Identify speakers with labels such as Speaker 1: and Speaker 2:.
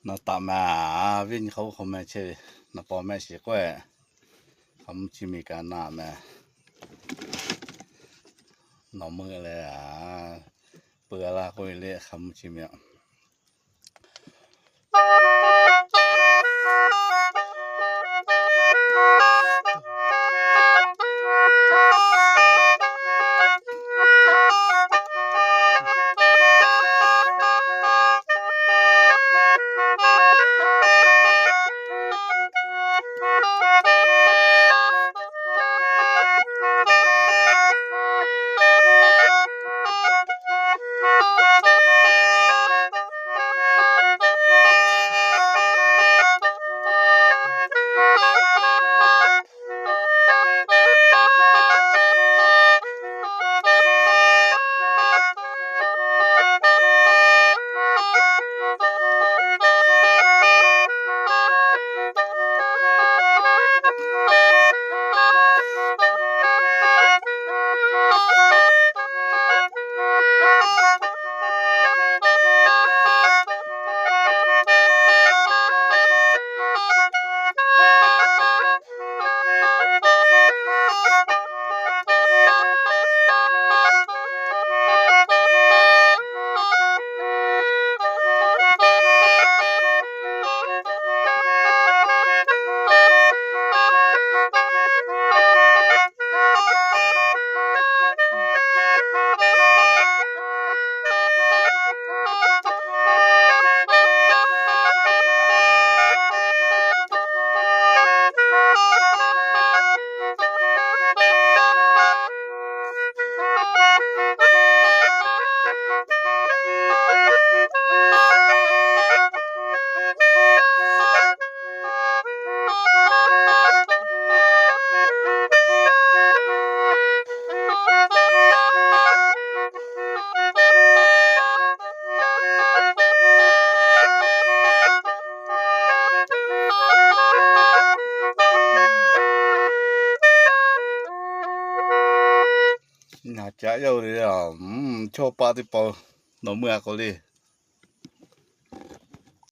Speaker 1: 那大嘛วิ่งเขาไม่ใช่那ปอไม่ใช่ก้อยเขาจะมีการหน้าแม่หนอมือเลยเปื่อละก้อยเละเขาจะมีน่าจะอยู่เลยชอบปาติปอหนอมือเขาเลย